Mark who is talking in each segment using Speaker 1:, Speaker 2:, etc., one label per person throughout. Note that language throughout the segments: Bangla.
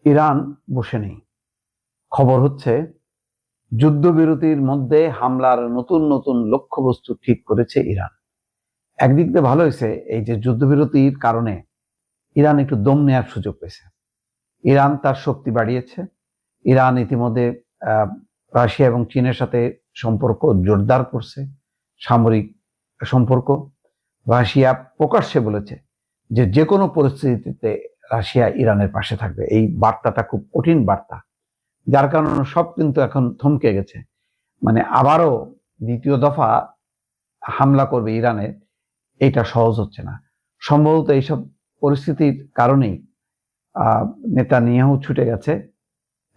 Speaker 1: ইরান বসে নেই। খবর হচ্ছে যুদ্ধবিরতির মধ্যে হামলার নতুন নতুন লক্ষ্যবস্তু ঠিক করেছে ইরান। একদিক দিয়ে ভালো হয়েছে, এই যে যুদ্ধবিরতির কারণে ইরান একটু দম নেওয়ার সুযোগ পেয়েছে। ইরান তার শক্তি বাড়িয়েছে। ইরান ইতিমধ্যে রাশিয়া এবং চীনের সাথে সম্পর্ক জোরদার করছে, সামরিক সম্পর্ক। রাশিয়া প্রকাশ্যে বলেছে যে যে কোনো পরিস্থিতিতে রাশিয়া ইরানের পাশে থাকবে। এই বার্তাটা খুব কঠিন বার্তা, যার কারণে সব কিন্তু এখন থমকে গেছে। মানে আবারও দ্বিতীয় দফা হামলা করবে ইরানে, এটা সহজ হচ্ছে না। সম্ভবত এইসব পরিস্থিতির কারণেই নেতানিয়াহু ছুটে গেছে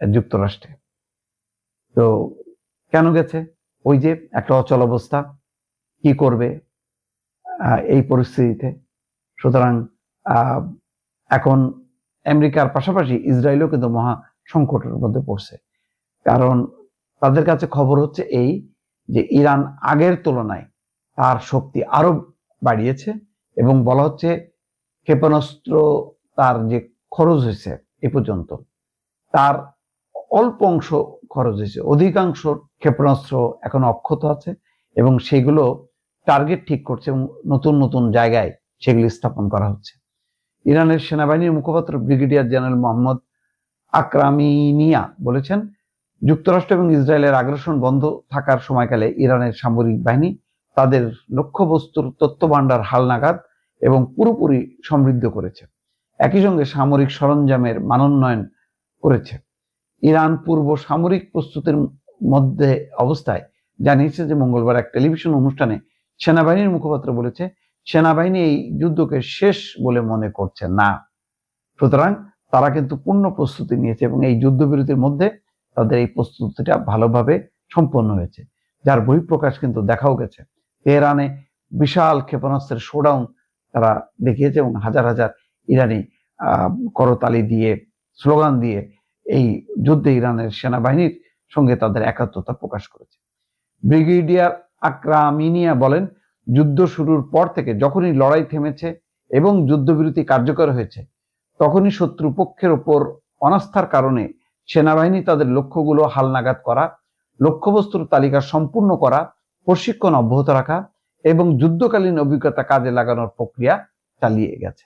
Speaker 1: যুক্তরাষ্ট্রে। তো কেন গেছে? ওই যে একটা অচল অবস্থা, কি করবে এই পরিস্থিতিতে। সুতরাং এখন আমেরিকার পাশাপাশি ইসরায়েলও কিন্তু মহা সংকটের মধ্যে পড়ছে। কারণ তাদের কাছে খবর হচ্ছে এই যে ইরান আগের তুলনায় তার শক্তি আরো বাড়িয়েছে, এবং বলা হচ্ছে ক্ষেপণাস্ত্র তার যে খরচ হয়েছে এ পর্যন্ত, তার অল্প অংশ খরচ হয়েছে, অধিকাংশ ক্ষেপণাস্ত্র এখন অক্ষত আছে এবং সেগুলো টার্গেট ঠিক করছে এবং নতুন নতুন জায়গায় সেগুলি স্থাপন করা হচ্ছে। ইরানের সেনাবাহিনীর মুখপাত্র ব্রিগেডিয়ার জেনারেল মোহাম্মদ আকরামিনিয়া বলেছেন, যুক্তরাষ্ট্র এবং ইসরায়েলের আগ্রাসন বন্ধ থাকার সময়কালে ইরানের সামরিক বাহিনী তাদের লক্ষ্যবস্তুর তথ্য ভান্ডার হালনাগাদ এবং পুরোপুরি সমৃদ্ধ করেছে। একই সঙ্গে সামরিক সরঞ্জামের মানোন্নয়ন করেছে। ইরান পূর্ব সামরিক প্রস্তুতির মধ্যে অবস্থায় জানিয়েছে যে মঙ্গলবার এক টেলিভিশন অনুষ্ঠানে সেনাবাহিনীর মুখপাত্র বলেছে, সেনাবাহিনী এই যুদ্ধকে শেষ বলে মনে করছে না। সুতরাং তারা কিন্তু পূর্ণ প্রস্তুতি নিয়েছে এবং এই যুদ্ধবিরতির মধ্যে তাদের এই প্রস্তুতিটা ভালোভাবে সম্পন্ন হয়েছে, যার বহিঃপ্রকাশ কিন্তু দেখাও গেছে। তেহরানে বিশাল ক্ষেপণাস্ত্রের শোডাউন তারা দেখিয়েছে এবং হাজার হাজার ইরানি করতালি দিয়ে, স্লোগান দিয়ে এই যুদ্ধে ইরানের সেনাবাহিনীর সঙ্গে তাদের একাত্মতা প্রকাশ করেছে। ব্রিগেডিয়ার আকরামিনিয়া বলেন, যুদ্ধ শুরুর পর থেকে যখনই লড়াই থেমেছে এবং যুদ্ধবিরতি কার্যকর হয়েছে, তখনই শত্রুপক্ষের ওপর অনাস্থার কারণে সেনাবাহিনী তাদের লক্ষ্যগুলো হালনাগাদ করা, লক্ষ্যবস্তুর তালিকা সম্পূর্ণ করা, প্রশিক্ষণ অব্যাহত রাখা এবং যুদ্ধকালীন অভিজ্ঞতা কাজে লাগানোর প্রক্রিয়া চালিয়ে গেছে।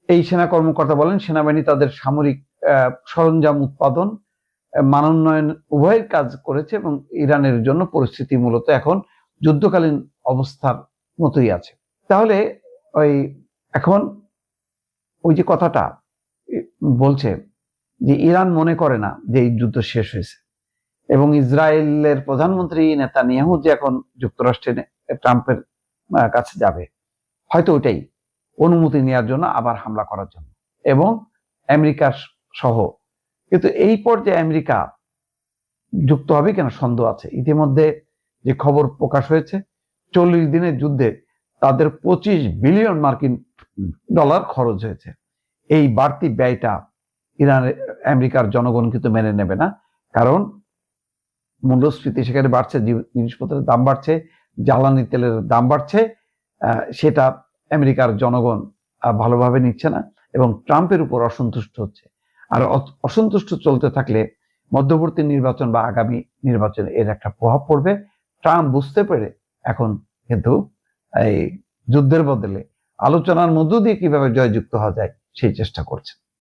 Speaker 1: এই সেনা কর্মকর্তা বলেন, সেনাবাহিনী তাদের সামরিক সরঞ্জাম উৎপাদন, মানোন্নয়ন উভয়ের কাজ করেছে এবং ইরানের জন্য পরিস্থিতি মূলত এখন যুদ্ধকালীন অবস্থার মতোই আছে। তাহলে এখন ওই যে কথাটা বলছে যে ইরান মনে করে না যে এই যুদ্ধ শেষ হয়েছে, এবং ইসরায়েলের প্রধানমন্ত্রী নেতানিয়াহু যে এখন যুক্তরাষ্ট্রে ট্রাম্পের কাছে যাবে, হয়তো ওইটাই অনুমতি নেওয়ার জন্য আবার হামলা করার জন্য, এবং আমেরিকা সহ। কিন্তু এই পর্যায়ে আমেরিকা যুক্ত হবে কেন সন্দেহ আছে। ইতিমধ্যে যে খবর প্রকাশ হয়েছে, 40 দিনের যুদ্ধে তাদের $25 বিলিয়ন মার্কিন ডলার খরচ হয়েছে। এই বাড়তি ব্যয়টা ইরানের আমেরিকার জনগণ কিন্তু মেনে নেবে না, কারণ মূল্যস্ফীতি সেখানে বাড়ছে, জিনিসপত্রের দাম বাড়ছে, জ্বালানি তেলের দাম বাড়ছে, সেটা আমেরিকার জনগণ ভালোভাবে নিচ্ছে না এবং ট্রাম্পের উপর অসন্তুষ্ট হচ্ছে। আর অসন্তুষ্ট চলতে থাকলে মধ্যবর্তী নির্বাচন বা আগামী নির্বাচনে এর একটা প্রভাব পড়বে। ট্রাম্প বুঝতে পেরে এখন কিন্তু এই যুদ্ধের বদলে আলোচনার মধ্য দিয়ে কিভাবে জয়যুক্ত হওয়া যায় সেই চেষ্টা করছে।